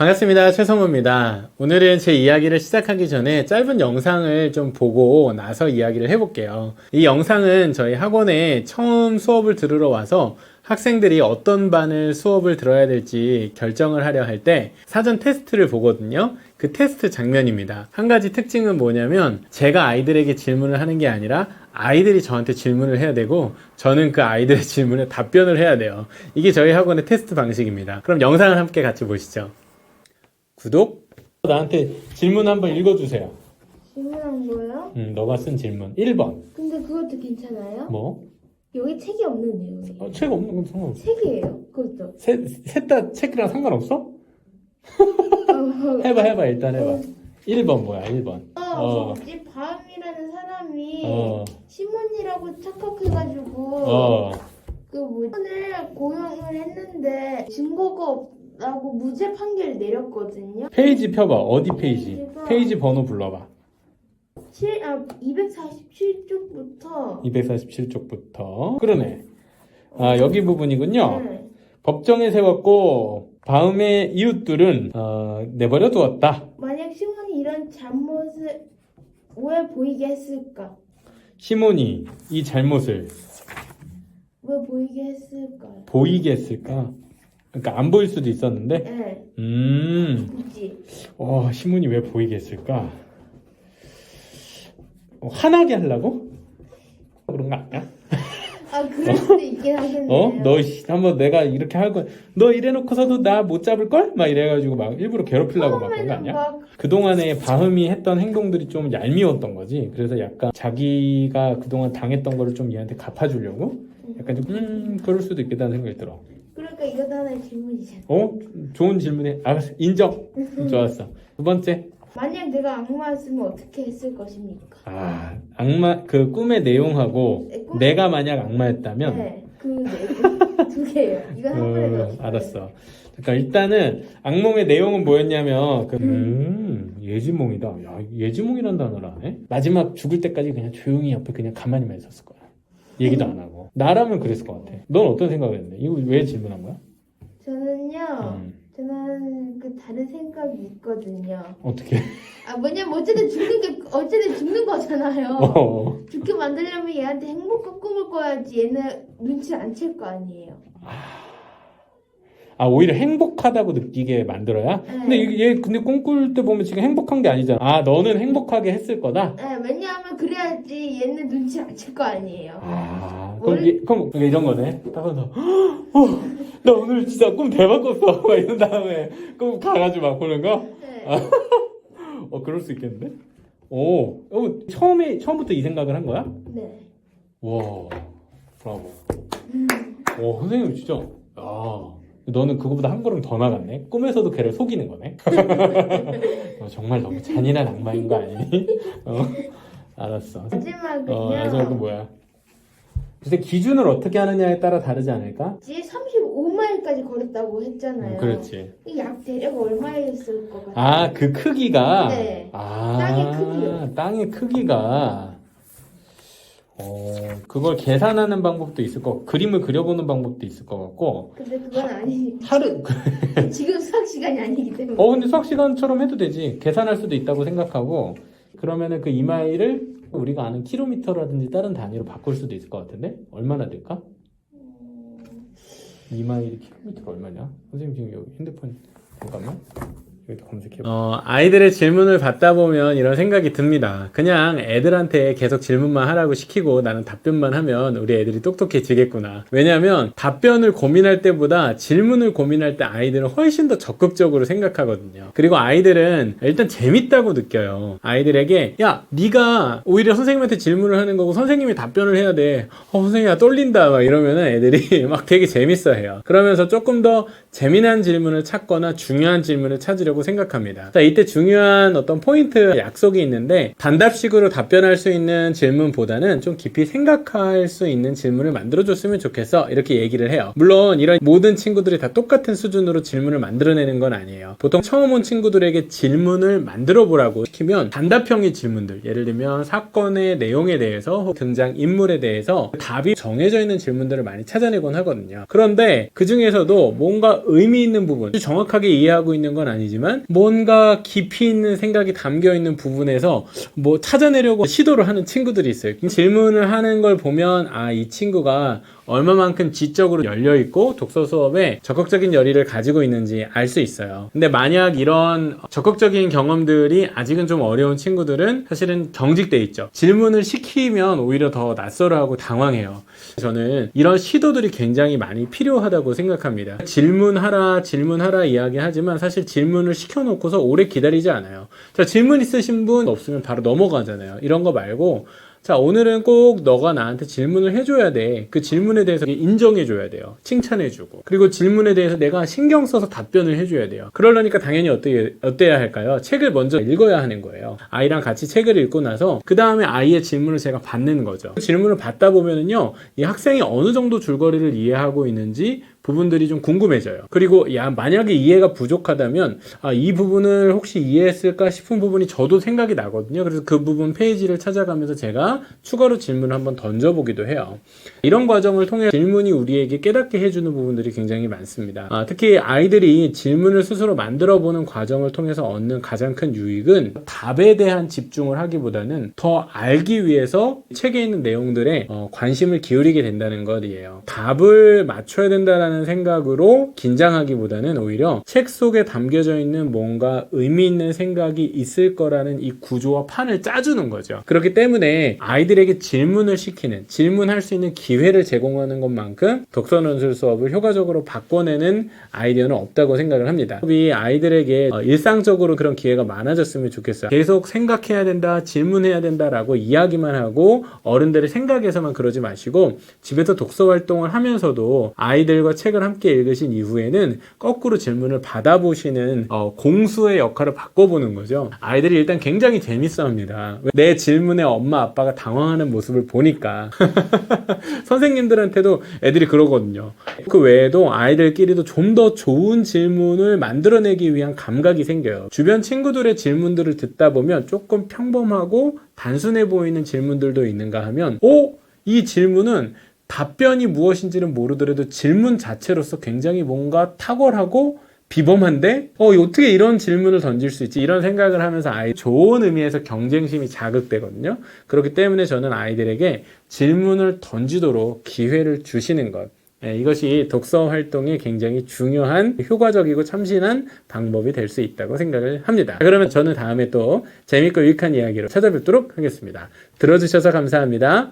반갑습니다. 최성우입니다. 오늘은 제 이야기를 시작하기 전에 짧은 영상을 좀 보고 나서 이야기를 해볼게요. 이 영상은 저희 학원에 처음 수업을 들으러 와서 학생들이 어떤 반을 수업을 들어야 될지 결정을 하려 할 때 사전 테스트를 보거든요. 그 테스트 장면입니다. 한 가지 특징은 뭐냐면 제가 아이들에게 질문을 하는 게 아니라 아이들이 저한테 질문을 해야 되고 저는 그 아이들의 질문에 답변을 해야 돼요. 이게 저희 학원의 테스트 방식입니다. 그럼 영상을 함께 같이 보시죠. 구독. 나한테 질문 한번 읽어주세요. 질문한 거요? 너가 쓴 질문 1번. 근데 그것도 괜찮아요? 뭐? 여기 책이 없는데요. 책 없는 건 상관없어. 책이에요? 그것도. 셋 다 책이랑 상관없어? 해봐 일단 해봐. 1번 뭐야 1번. 이 바음이라는 사람이 어. 신문이라고 착각해가지고 오늘 고용을 했는데 증거가 없다고 무죄 판결을 내렸거든요. 페이지 펴봐. 어디 페이지? 페이지 번호 불러봐. 247쪽부터 247쪽부터. 그러네. 아 여기 부분이군요. 네. 법정에 세웠고 다음의 이웃들은 내버려 두었다. 만약 신문이 이런 잘못을 왜 보이게 했을까? 시몬이 이 잘못을 왜 보이게 했을까요? 보이게 했을까? 그러니까 안 보일 수도 있었는데 네. 굳이. 시몬이 왜 보이게 했을까? 화나게 하려고? 그런 거 아니야? 그럴 수도 있긴 하겠네요. 너 한번 내가 이렇게 할 거야. 너 이래놓고서도 나 못 잡을걸? 막 이래가지고 막 일부러 괴롭히려고 막 그런 거 아니야? 그동안에 바흠이 했던 행동들이 좀 얄미웠던 거지. 그래서 약간 자기가 그동안 당했던 거를 좀 얘한테 갚아주려고? 약간 좀 그럴 수도 있겠다는 생각이 들어. 그러니까 이것도 하나의 질문이잖아. 좋은 질문에 알았어. 인정. 좋았어. 두 번째. 만약 내가 악마였으면 어떻게 했을 것입니까? 악마 그 꿈의 내용하고 내가 만약 악마였다면 네, 두 개예요. 이건 한 번에 넣어. 알았어. 그러니까 일단은 악몽의 내용은 뭐였냐면 예지몽이다. 야, 예지몽이란 단어를 안 해? 마지막 죽을 때까지 그냥 조용히 옆에 그냥 가만히만 있었을 거야. 얘기도 안 하고. 나라면 그랬을 것 같아. 넌 어떤 생각을 했는데? 이거 왜 질문한 거야? 저는 다른 생각이 있거든요. 어떻게? 뭐냐면 어쨌든 죽는 거잖아요. 죽게 만들려면 얘한테 행복한 꿈을 꿔야지 얘는 눈치를 안 챌 거 아니에요. 오히려 행복하다고 느끼게 만들어야? 네. 근데 꿈꿀 때 보면 지금 행복한 게 아니잖아. 너는 행복하게 했을 거다? 네, 왜냐하면 그래야지 얘는 눈치 안 챌 거 아니에요. 그럼 이런 거네. 딱 와서 나 오늘 진짜 꿈 대박 꿨어. 막 이런 다음에 꿈 가가지고 막 보는 거? 네. 그럴 수 있겠는데? 처음부터 이 생각을 한 거야? 네. 와, 브라보. 선생님 진짜, 너는 그거보다 한 걸음 더 나갔네? 꿈에서도 걔를 속이는 거네? 정말 너무 잔인한 악마인 거 아니니? 알았어. 마지막은 뭐야? 글쎄, 기준을 어떻게 하느냐에 따라 다르지 않을까? 35마일까지 걸었다고 했잖아요. 그렇지. 약 대략 얼마였을 것 같아요? 그 크기가? 네. 땅의 크기요. 땅의 크기가. 그걸 계산하는 방법도 있을 것 같고, 그림을 그려보는 방법도 있을 것 같고. 근데 그건 아니니까. 하루. 지금 수학 시간이 아니기 때문에. 근데 수학 시간처럼 해도 되지. 계산할 수도 있다고 생각하고, 그러면은 그 2마일을 우리가 아는 킬로미터라든지 다른 단위로 바꿀 수도 있을 것 같은데? 얼마나 될까? 2마일이 킬로미터가 얼마냐? 선생님 지금 여기 핸드폰 잠깐만 여기다 검색해봐. 아이들의 질문을 받다 보면 이런 생각이 듭니다. 그냥 애들한테 계속 질문만 하라고 시키고 나는 답변만 하면 우리 애들이 똑똑해지겠구나. 왜냐면 답변을 고민할 때보다 질문을 고민할 때 아이들은 훨씬 더 적극적으로 생각하거든요. 그리고 아이들은 일단 재밌다고 느껴요. 아이들에게 야 네가 오히려 선생님한테 질문을 하는 거고 선생님이 답변을 해야 돼. 선생님아 떨린다 막 이러면은 애들이 막 되게 재밌어 해요. 그러면서 조금 더 재미난 질문을 찾거나 중요한 질문을 찾으려고 있다고 생각합니다. 자, 이때 중요한 어떤 포인트 약속이 있는데 단답식으로 답변할 수 있는 질문보다는 좀 깊이 생각할 수 있는 질문을 만들어줬으면 좋겠어 이렇게 얘기를 해요. 물론 이런 모든 친구들이 다 똑같은 수준으로 질문을 만들어내는 건 아니에요. 보통 처음 온 친구들에게 질문을 만들어 보라고 시키면 단답형의 질문들, 예를 들면 사건의 내용에 대해서 등장 인물에 대해서 답이 정해져 있는 질문들을 많이 찾아내곤 하거든요. 그런데 그 중에서도 뭔가 의미 있는 부분, 정확하게 이해하고 있는 건 아니지만 뭔가 깊이 있는 생각이 담겨 있는 부분에서 뭐 찾아내려고 시도를 하는 친구들이 있어요. 질문을 하는 걸 보면 아, 이 친구가 얼마만큼 지적으로 열려있고 독서 수업에 적극적인 열의를 가지고 있는지 알 수 있어요. 근데 만약 이런 적극적인 경험들이 아직은 좀 어려운 친구들은 사실은 경직돼 있죠. 질문을 시키면 오히려 더 낯설어하고 당황해요. 저는 이런 시도들이 굉장히 많이 필요하다고 생각합니다. 질문하라 이야기하지만 사실 질문을 시켜놓고서 오래 기다리지 않아요. 자, 질문 있으신 분 없으면 바로 넘어가잖아요. 이런 거 말고 자, 오늘은 꼭 너가 나한테 질문을 해줘야 돼. 그 질문에 대해서 인정해줘야 돼요. 칭찬해주고. 그리고 질문에 대해서 내가 신경 써서 답변을 해줘야 돼요. 그러려니까 당연히 어때야 할까요? 책을 먼저 읽어야 하는 거예요. 아이랑 같이 책을 읽고 나서 그 다음에 아이의 질문을 제가 받는 거죠. 질문을 받다 보면은요, 이 학생이 어느 정도 줄거리를 이해하고 있는지 부분들이 좀 궁금해져요. 그리고 만약에 이해가 부족하다면 이 부분을 혹시 이해했을까 싶은 부분이 저도 생각이 나거든요. 그래서 그 부분 페이지를 찾아가면서 제가 추가로 질문을 한번 던져보기도 해요. 이런 과정을 통해 질문이 우리에게 깨닫게 해주는 부분들이 굉장히 많습니다. 특히 아이들이 질문을 스스로 만들어보는 과정을 통해서 얻는 가장 큰 유익은 답에 대한 집중을 하기보다는 더 알기 위해서 책에 있는 내용들에 관심을 기울이게 된다는 것이에요. 답을 맞춰야 된다는 생각으로 긴장하기보다는 오히려 책 속에 담겨져 있는 뭔가 의미 있는 생각이 있을 거라는 이 구조와 판을 짜주는 거죠. 그렇기 때문에 아이들에게 질문을 시키는, 질문할 수 있는 기회를 제공하는 것만큼 독서논술 수업을 효과적으로 바꿔내는 아이디어는 없다고 생각을 합니다. 수업이 아이들에게 일상적으로 그런 기회가 많아졌으면 좋겠어요. 계속 생각해야 된다, 질문해야 된다라고 이야기만 하고 어른들의 생각에서만 그러지 마시고 집에서 독서 활동을 하면서도 아이들과 책을 함께 읽으신 이후에는 거꾸로 질문을 받아보시는 공수의 역할을 바꿔보는 거죠. 아이들이 일단 굉장히 재밌어합니다. 내 질문에 엄마 아빠가 당황하는 모습을 보니까 선생님들한테도 애들이 그러거든요. 그 외에도 아이들끼리도 좀 더 좋은 질문을 만들어내기 위한 감각이 생겨요. 주변 친구들의 질문들을 듣다 보면 조금 평범하고 단순해 보이는 질문들도 있는가 하면 이 질문은 답변이 무엇인지는 모르더라도 질문 자체로서 굉장히 뭔가 탁월하고 비범한데 어떻게 이런 질문을 던질 수 있지? 이런 생각을 하면서 아이 좋은 의미에서 경쟁심이 자극되거든요. 그렇기 때문에 저는 아이들에게 질문을 던지도록 기회를 주시는 것, 이것이 독서 활동에 굉장히 중요한 효과적이고 참신한 방법이 될 수 있다고 생각을 합니다. 그러면 저는 다음에 또 재밌고 유익한 이야기로 찾아뵙도록 하겠습니다. 들어주셔서 감사합니다.